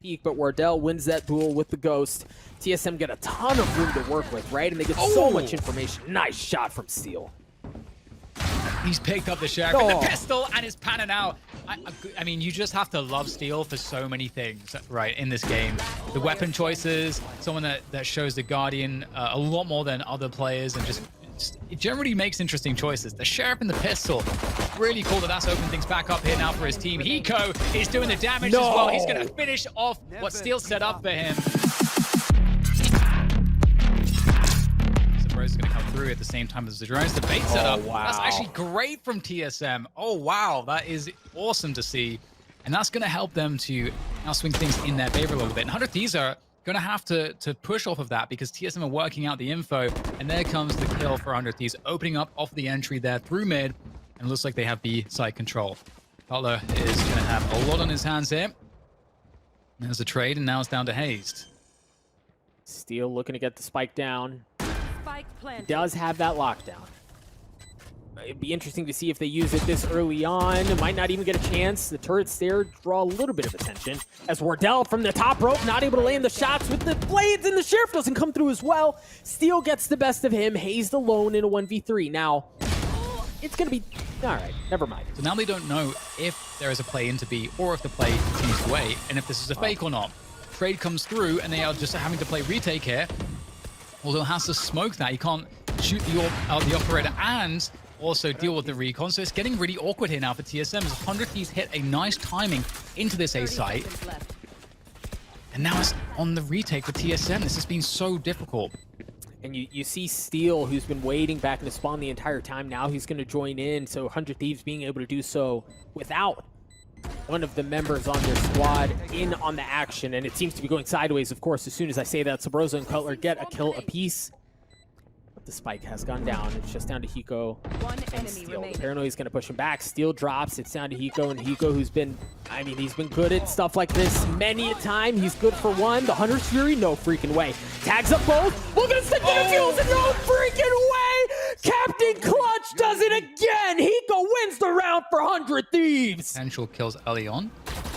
peak, but Wardell wins that duel with the Ghost. TSM get a ton of room to work with, right? And they get so much information. Nice shot from Steel. He's picked up the sheriff and the pistol and is panning out. I mean, you just have to love Steel for so many things, right, in this game. The weapon choices, someone that shows the Guardian a lot more than other players, and just it generally makes interesting choices. The sheriff and the pistol, really cool. That's opened things back up here now for his team. Hiko is doing the damage as well. He's going to finish off what Steel set up for him. Is going to come through at the same time as the drones. The bait setup. Wow. That's actually great from TSM. Oh, wow. That is awesome to see. And that's going to help them to now swing things in their favor a little bit. And 100 Thieves are going to have to push off of that because TSM are working out the info. And there comes the kill for 100 Thieves, opening up off the entry there through mid. And it looks like they have B side control. Butler is going to have a lot on his hands here. There's a trade, and now it's down to Hazed. Steel looking to get the spike down. He does have that lockdown. It'd be interesting to see if they use it this early on. It might not even get a chance. The turrets there draw a little bit of attention. As Wardell from the top rope, not able to land the shots with the blades, and the Sheriff doesn't come through as well. Steel gets the best of him. Hazed alone in a 1v3. Now, it's going to be... All right, never mind. So now they don't know if there is a play into B or if the play continues to A, and if this is a fake or not. Trade comes through, and they are just having to play retake here. Although has to smoke that. He can't shoot the operator and also deal with the recon. So it's getting really awkward here now for TSM as 100 Thieves hit a nice timing into this A site. And now it's on the retake for TSM. This has been so difficult. And you see Steel, who's been waiting back in the spawn the entire time. Now he's going to join in. So 100 Thieves being able to do so without one of the members on their squad in on the action, and it seems to be going sideways, of course. As soon as I say that, Sabrosa and Cutler get a kill apiece. But the spike has gone down. It's just down to Hiko and Steel. The Paranoia is going to push him back. Steel drops. It's down to Hiko, and Hiko, who's been, I mean, he's been good at stuff like this many a time. He's good for one. The Hunter's Fury, no freaking way. Tags up both. Look at the stick to the fuels, and no freaking way! Captain Clutch does it again! Hiko wins the round for 100 Thieves! Potential kills early on,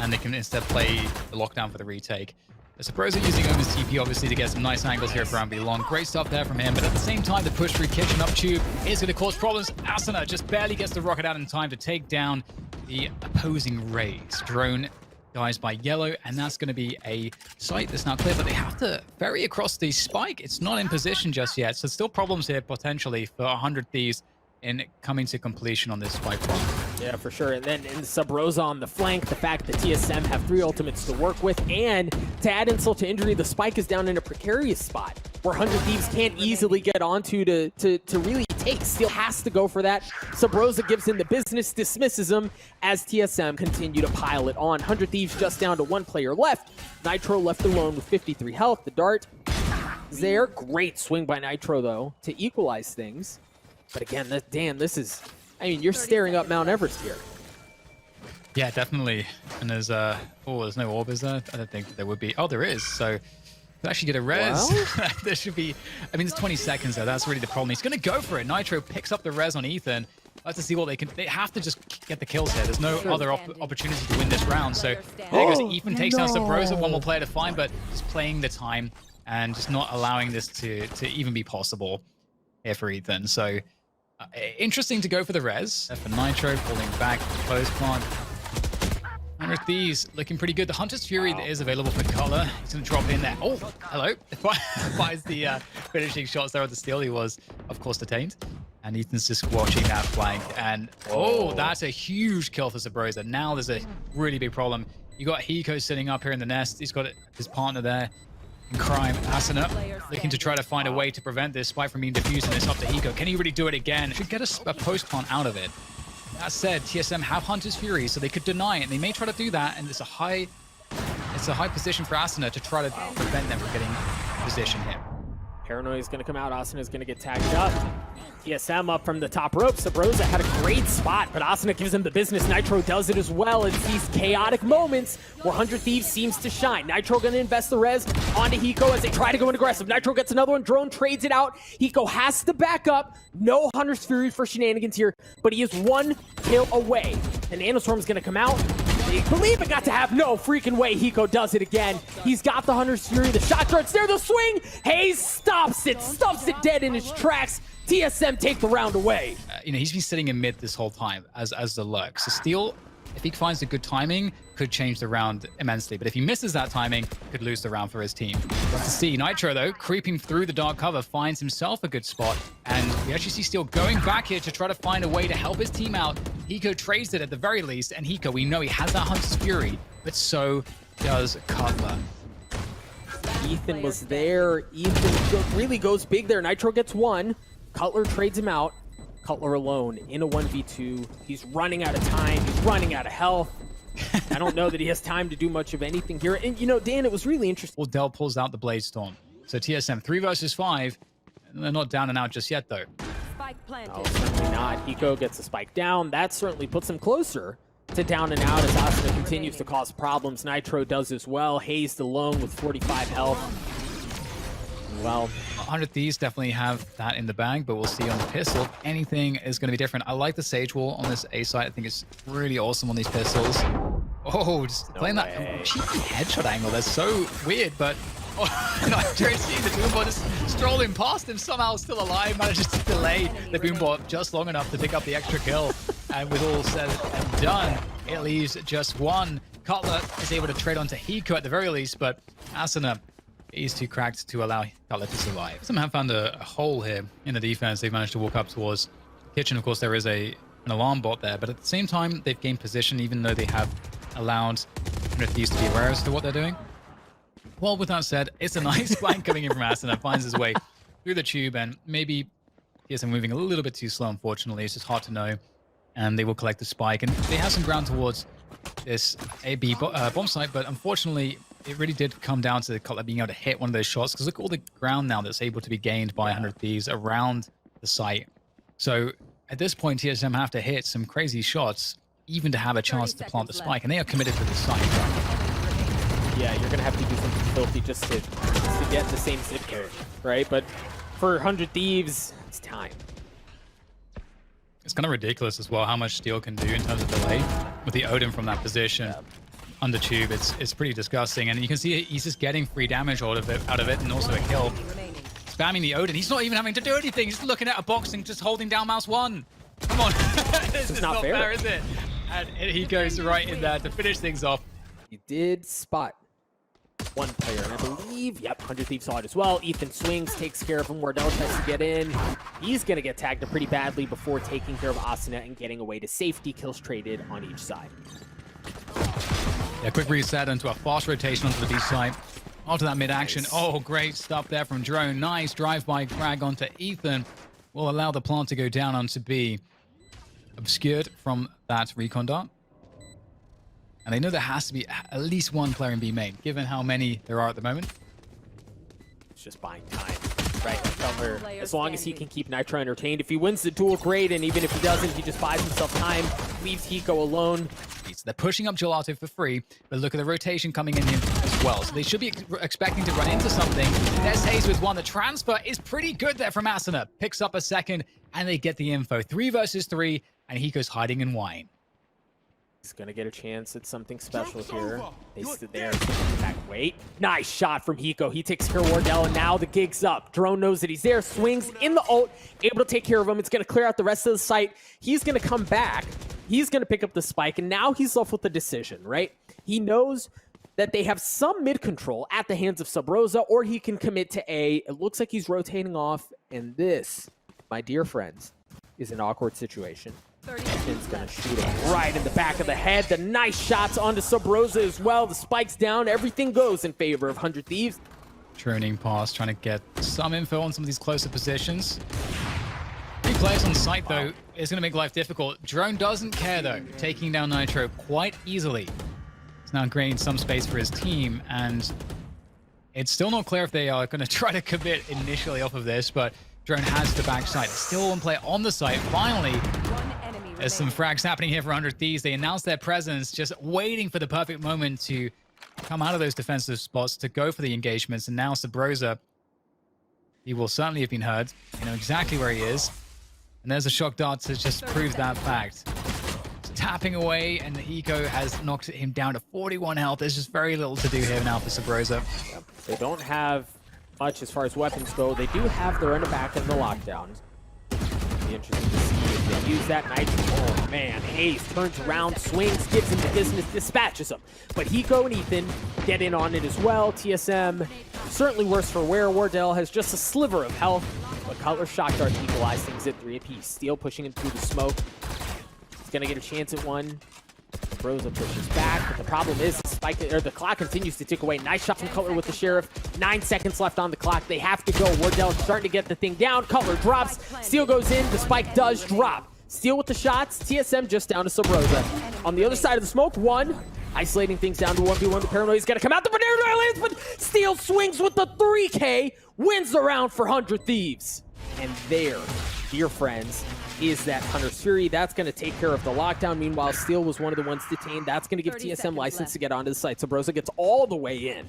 and they can instead play the lockdown for the retake. Sabrosa using Omen's TP, obviously, to get some nice angles here around B-Long. Great stuff there from him, but at the same time, the push through Kitchen up tube is going to cause problems. Asuna just barely gets the rocket out in time to take down the opposing Rays. Drone dies by yellow, and that's going to be a site that's now clear, but they have to ferry across the spike. It's not in position just yet, so still problems here potentially for 100 Thieves in coming to completion on this spike front. Yeah, for sure. And then in Sabrosa on the flank, the fact that TSM have 3 ultimates to work with, and to add insult to injury, the spike is down in a precarious spot where 100 Thieves can't easily get onto to really take. Steel has to go for that. Sabrosa gives him the business, dismisses him as TSM continue to pile it on. 100 Thieves just down to 1 player left. Nitro left alone with 53 health. The dart is there. Great swing by Nitro, though, to equalize things. But again, damn, this is... I mean, you're staring up Mount Everest here. Yeah, definitely. And there's there's no orb, is there? I don't think there would be. Oh, there is. So to actually get a res, well, there should be. I mean, it's 20 seconds though. That's really the problem. He's going to go for it. Nitro picks up the res on Ethan. Let's see what they can. They have to just get the kills here. There's no other opportunity to win this round. So there goes Ethan, takes down Sabrosa. One more player to find, but just playing the time and just not allowing this to even be possible here for Ethan. So. Interesting to go for the res. For Nitro, falling back, close plant. 100 Thieves looking pretty good. The Hunter's Fury that is available for Cutler. He's going to drop in there. Oh, hello. Buys the finishing shots there on the Steel. He was, of course, detained. And Ethan's just watching that flank. And, that's a huge kill for Sabrosa. Now there's a really big problem. You got Hiko sitting up here in the nest. He's got his partner there. Crime, Asuna looking to try to find a way to prevent this spike from being diffused, and it's up to Hiko. Can he really do it again? Should get a post plant out of it. That said, TSM have Hunter's Fury, so they could deny it, and they may try to do that, and it's a high position for Asuna to try to prevent them from getting position here. Paranoia is going to come out. Asuna is going to get tagged up. TSM up from the top rope. Sabrosa had a great spot, but Asuna gives him the business. Nitro does it as well. It's these chaotic moments where 100 Thieves seems to shine. Nitro going to invest the res onto Hiko as they try to go in aggressive. Nitro gets another one. Drone trades it out. Hiko has to back up. No Hunter's Fury for shenanigans here, but he is 1 kill away. And Nanostorm is going to come out. believe it got to have no freaking way. Hiko does it again. He's got the Hunter's Fury. The shot darts there. The swing. Hayes stops it dead in its tracks. TSM take the round away. He's been sitting in mid this whole time as the lurk. So Steel, if he finds a good timing, could change the round immensely. But if he misses that timing, could lose the round for his team. Let's see Nitro, though, creeping through the dark cover, finds himself a good spot. And we actually see Steel going back here to try to find a way to help his team out. Hiko trades it at the very least. And Hiko, we know he has that Hunter's Fury, but so does Cutler. Ethan was there. Ethan really goes big there. Nitro gets one. Cutler trades him out. Cutler alone in a 1v2. He's running out of time. He's running out of health. I don't know that he has time to do much of anything here. And, Dan, it was really interesting. Well, Dell pulls out the Blade Storm. So TSM 3 versus 5. And they're not down and out just yet, though. Spike planted. No, certainly not. Hiko gets the spike down. That certainly puts him closer to down and out as Asuna continues to cause problems. Nitro does as well. Hayes alone with 45 health. Well, 100 Thieves definitely have that in the bag, but we'll see on the pistol. Anything is going to be different. I like the Sage Wall on this A site. I think it's really awesome on these pistols. Oh, just playing that cheeky headshot angle. That's so weird, but Nitro seeing the Boombot just strolling past him, somehow still alive, manages to delay the Boombot just long enough to pick up the extra kill. And with all said and done, it leaves just one. Cutler is able to trade onto Hiko at the very least, but Asuna, he's too cracked to allow Cutler to survive. Some have found a hole here in the defense. They've managed to walk up towards kitchen. Of course, there is an alarm bot there, but at the same time, they've gained position, even though they have allowed 100 Thieves to be aware as to what they're doing. Well, with that said, it's a nice flank coming in from Asuna, finds his way through the tube, and maybe TSM moving a little bit too slow, unfortunately. It's just hard to know. And they will collect the spike, and they have some ground towards this AB bomb site, but unfortunately, it really did come down to Cutler being able to hit one of those shots, because look at all the ground now that's able to be gained by 100 Thieves around the site. So at this point, TSM have to hit some crazy shots, even to have a chance to plant the spike, and they are committed to the site. Yeah, you're going to have to do something filthy just to get the same zip code, right? But for 100 Thieves, it's time. It's kind of ridiculous as well how much Steel can do in terms of delay with the Odin from that position under tube. It's pretty disgusting, and you can see he's just getting free damage out of it, and also a kill. Spamming the Odin. He's not even having to do anything. He's looking at a box and just holding down mouse 1. Come on, this is not fair, is it? And he goes right in there to finish things off. He did spot one player, and I believe, 100 Thieves saw it as well. Ethan swings, takes care of him. Wardell tries to get in. He's going to get tagged pretty badly before taking care of Asuna and getting away to safety. Kills traded on each side. Yeah, quick reset into a fast rotation onto the B side. After that mid-action, oh, great stuff there from Drone. Nice drive-by frag onto Ethan. Will allow the plant to go down onto B. Obscured from that recon dart. And they know there has to be at least one player in B main, given how many there are at the moment. It's just buying time, right? Cutler, as long as he can keep Nitro entertained. If he wins the duel, great, and even if he doesn't, he just buys himself time, leaves Hiko alone. They're pushing up Gelato for free, but look at the rotation coming in here as well. So they should be expecting to run into something. There's Hayes with one. The transfer is pretty good there from Asuna. Picks up a second, and they get the info. 3 versus 3, and Hiko's hiding in wine. He's going to get a chance at something special here. They stood there. Back. Wait. Nice shot from Hiko. He takes care of Wardell, and now the gig's up. Drone knows that he's there. Swings in the ult. Able to take care of him. It's going to clear out the rest of the site. He's going to come back. He's going to pick up the spike, and now he's left with the decision, right? He knows that they have some mid control at the hands of Sub Rosa, or he can commit to A. It looks like he's rotating off, and this, my dear friends, is an awkward situation. Ethan's gonna shoot him right in the back of the head. The nice shots onto Sub Rosa as well. The spike's down. Everything goes in favor of 100 Thieves. Droning past, trying to get some info on some of these closer positions. 3 players on site, though, is going to make life difficult. Drone doesn't care, though, taking down Nitro quite easily. He's now creating some space for his team, and it's still not clear if they are going to try to commit initially off of this, but Drone has the backside. Still one player on the site. Finally, there's some frags happening here for 100 Thieves. They announce their presence, just waiting for the perfect moment to come out of those defensive spots to go for the engagements. And now Sub Rosa, he will certainly have been heard. You know exactly where he is. And there's a shock dart to just prove that fact. tapping away, and Hiko has knocked him down to 41 health. There's just very little to do here now for Sabrosa. Yep. They don't have much as far as weapons go. They do have the run it back and the lockdown. Be interesting to see if they use that. Nitro. Oh man, Hayes turns around, swings, gives him the business, dispatches him. But Hiko and Ethan get in on it as well. TSM certainly worse for wear. Wardell has just a sliver of health, but Cutler shock dart equalized things at 3 apiece. Steel pushing him through the smoke. He's gonna get a chance at one. Rosa pushes back, but the problem is the clock continues to tick away. Nice shot from Cutler with the Sheriff. 9 seconds left on the clock. They have to go. Wardell starting to get the thing down. Cutler drops. Steel goes in. The spike does drop. Steel with the shots. TSM just down to Sabrosa. On the other side of the smoke, one. Isolating things down to 1v1. The Paranoid's got to come out. The Paranoid lands, but Steel swings with the 3K. Wins the round for 100 Thieves. And there, dear friends, is that Hunter's Fury. That's going to take care of the lockdown. Meanwhile, Steel was one of the ones detained. That's going to give TSM license to get onto the site. Sabrosa gets all the way in.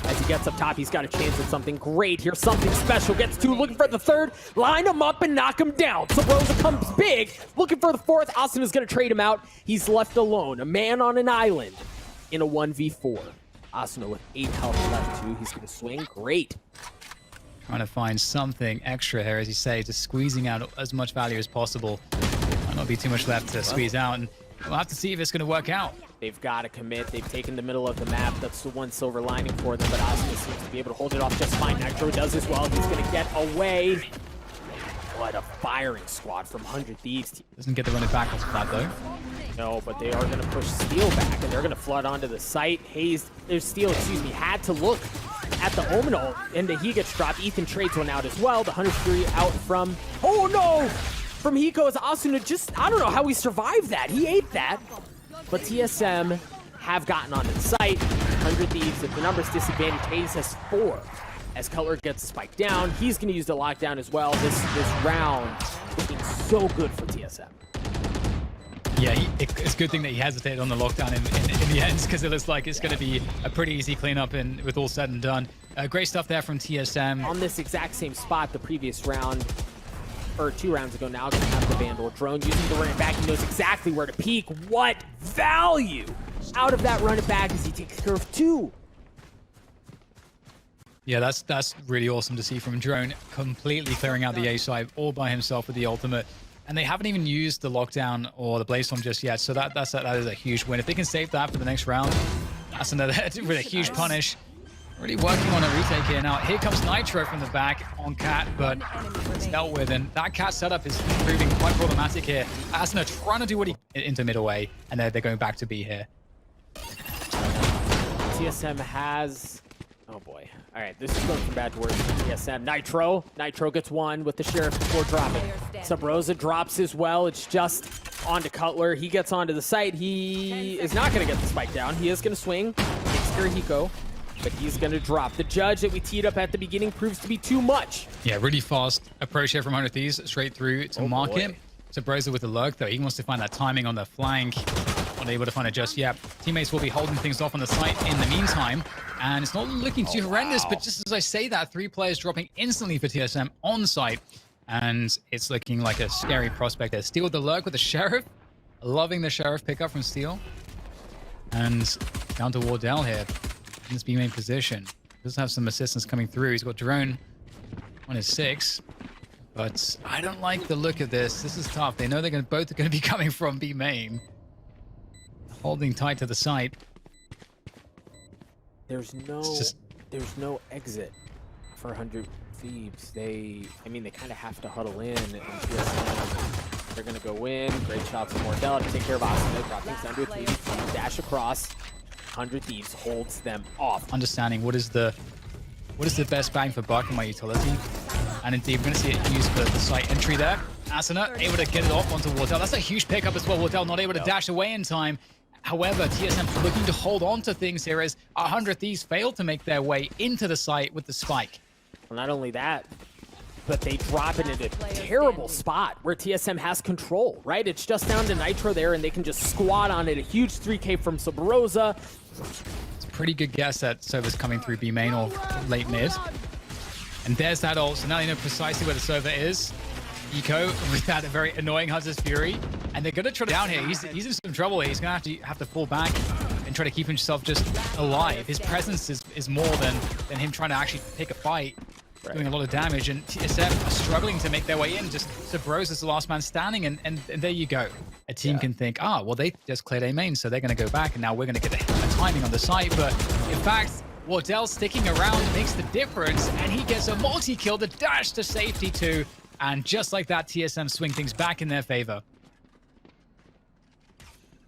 As he gets up top, he's got a chance at something great. Here's something special. Gets two, looking for the third. Line him up and knock him down. Sabrosa comes big, looking for the fourth. Austin is going to trade him out. He's left alone. A man on an island in a 1v4. Asuna with 8 health left too. He's going to swing. Great. Trying to find something extra here, as you say, just squeezing out as much value as possible. Might not be too much left to squeeze out, and we'll have to see if it's going to work out. They've got to commit. They've taken the middle of the map. That's the one silver lining for them, but Asuna seems to be able to hold it off just fine. Nitro does as well. He's going to get away. What a firing squad from 100 Thieves. Doesn't get the run it back off that, though. No, but they are going to push Steel back, and they're going to flood onto the site. Steel, had to look at the Omen ult, and he gets dropped. Ethan trades one out as well. The Hunter's Fury out from... Oh, no! From Hiko as Asuna just... I don't know how he survived that. He ate that. But TSM have gotten onto the site. 100 Thieves, if the numbers disadvantage, Hayes has 4. As Cutler gets the spike down, he's going to use the lockdown as well. This round looking so good for TSM. Yeah, it's a good thing that he hesitated on the lockdown in the end, because it looks like it's going to be a pretty easy cleanup with all said and done. Great stuff there from TSM. On this exact same spot the previous round, or 2 rounds ago now, going to have the Vandal drone using the run it back. He knows exactly where to peek. What value out of that run it back as he takes care of 2. Yeah, that's really awesome to see from Drone, completely clearing out the A side all by himself with the ultimate. And they haven't even used the lockdown or the Blaze Storm just yet, so that is a huge win. If they can save that for the next round, that's another with a huge punish. Really working on a retake here now. Here comes Nitro from the back on Cat, but it's dealt with, and that Cat setup is proving quite problematic here. Asuna trying to do what he into mid away, and they're going back to B here. TSM has... Oh boy. All right, this is going from bad to worse for TSM. Nitro gets one with the Sheriff before dropping. Sabrosa drops as well. It's just onto Cutler. He gets onto the site. He is not going to get the spike down. He is going to swing. Takes care of Hiko, but he's going to drop. The judge that we teed up at the beginning proves to be too much. Yeah, really fast approach here from 100 Thieves, straight through to market. Sabrosa with the lurk, though. He wants to find that timing on the flank. Not able to find it just yet. Teammates will be holding things off on the site in the meantime. And it's not looking too horrendous, but just as I say that, 3 players dropping instantly for TSM on site. And it's looking like a scary prospect there. Steel with the lurk with the Sheriff. Loving the Sheriff pickup from Steel. And down to Wardell here in this B main position. Does have some assistance coming through. He's got Drone on his 6. But I don't like the look of this. This is tough. They know they're both are going to be coming from B main. Holding tight to the site. There's no exit for 100 Thieves. They kind of have to huddle in, and TSM, they're going to go in. Great shot from Wardell to take care of Asuna. Drop things down to a 3v2. Dash across. 100 Thieves holds them off. Understanding what is the best bang for buck in my utility. And indeed, we're going to see it used for the site entry there. Asuna able to get it off onto Wardell. That's a huge pickup as well. Wardell not able to dash away in time. However, TSM looking to hold on to things here as 100 Thieves failed to make their way into the site with the spike. Well, not only that, but they drop it in a terrible spot where TSM has control, right? It's just down to Nitro there, and they can just squat on it. A huge 3K from Sabrosa. It's a pretty good guess that Sova's coming through B main or late mid. And there's that ult, so now they know precisely where the Sova is. Eco with that very annoying Hunter's Fury. and they're going to try to down here. He's in some trouble here. He's going to have to fall back and try to keep himself just alive. His presence is more than him trying to actually pick a fight. Doing a lot of damage, and TSM are struggling to make their way in. Just Bros is the last man standing, and there you go. A team can think, well, they just cleared A main, so they're going to go back, and now we're going to get the timing on the site. But in fact, Wardell sticking around makes the difference, and he gets a multi-kill, the dash to safety too, and just like that, TSM swing things back in their favor.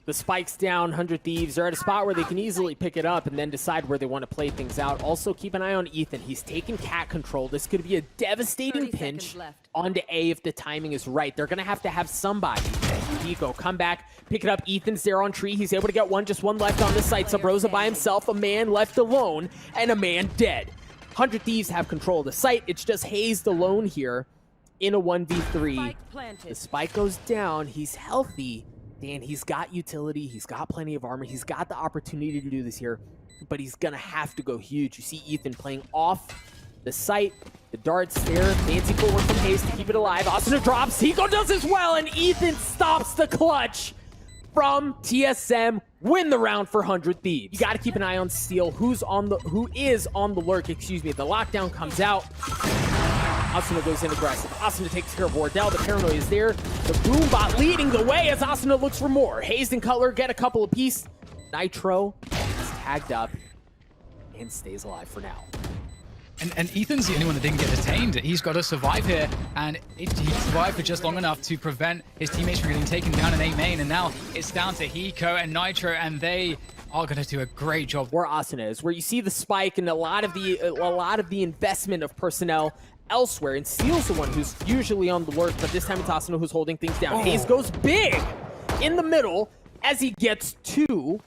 The spike's down, 100 Thieves. They're at a spot where they can easily pick it up and then decide where they want to play things out. Also, keep an eye on Ethan. He's taking cat control. This could be a devastating pinch onto A if the timing is right. They're going to have somebody. Nico, come back, pick it up. Ethan's there on tree. He's able to get just one left on the site. Sabrosa by himself, a man left alone, and a man dead. 100 Thieves have control of the site. It's just Hazed alone here in a 1v3. The spike goes down. He's healthy. Dan, he's got utility, he's got plenty of armor, he's got the opportunity to do this here, but he's gonna have to go huge. You see Ethan playing off the site, the darts there, fancy forward from Hayes to keep it alive. Asuna drops, Hiko does as well, and Ethan stops the clutch from TSM. Win the round for 100 Thieves. You gotta keep an eye on Steel, who is on the lurk, excuse me. The lockdown comes out. Asuna goes in aggressive. Asuna takes care of Wardell. The paranoia is there. The boom bot leading the way as Asuna looks for more. Hazed and Cutler get a couple apiece. Nitro is tagged up and stays alive for now. And Ethan's the only one that didn't get detained. He's got to survive here, and he survived for just long enough to prevent his teammates from getting taken down in A main. And now it's down to Hiko and Nitro, and they are going to do a great job. Where Asuna is, where you see the spike and a lot of the investment of personnel elsewhere, and Steel's the one who's usually on the lurk, but this time it's Asuna who's holding things down. Hayes goes big in the middle as he gets 2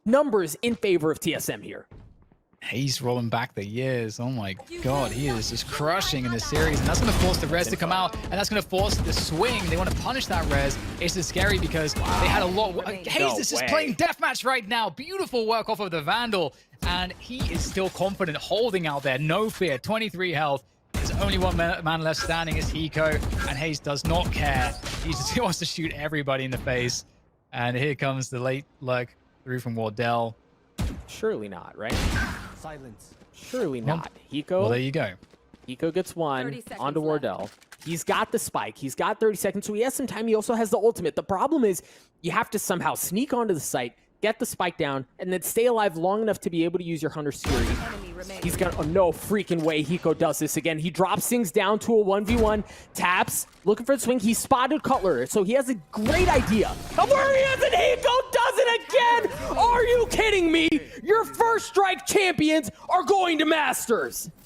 numbers in favor of TSM here. He's rolling back the years. Oh my god, he is just crushing in this series, and that's going to force the res to come out, and that's going to force the swing. They want to punish that res. It's just scary because they had a lot. Hayes is just playing deathmatch right now. Beautiful work off of the Vandal, and he is still confident holding out there. No fear, 23 health. There's only one man left standing is Hiko, and Hayes does not care. He just wants to shoot everybody in the face. And here comes the late lurk through from Wardell. Surely not, right? Silence. Surely not. Hiko. Well, there you go. Hiko gets 1 onto Wardell. He's got the spike. He's got 30 seconds, so he has some time. He also has the ultimate. The problem is you have to somehow sneak onto the site, get the spike down, and then stay alive long enough to be able to use your Hunter security. He's gonna, oh no freaking way Hiko does this again. He drops things down to a 1v1, taps, looking for the swing. He spotted Cutler, so he has a great idea of where he is, and Hiko does it again! Are you kidding me? Your first strike champions are going to Masters!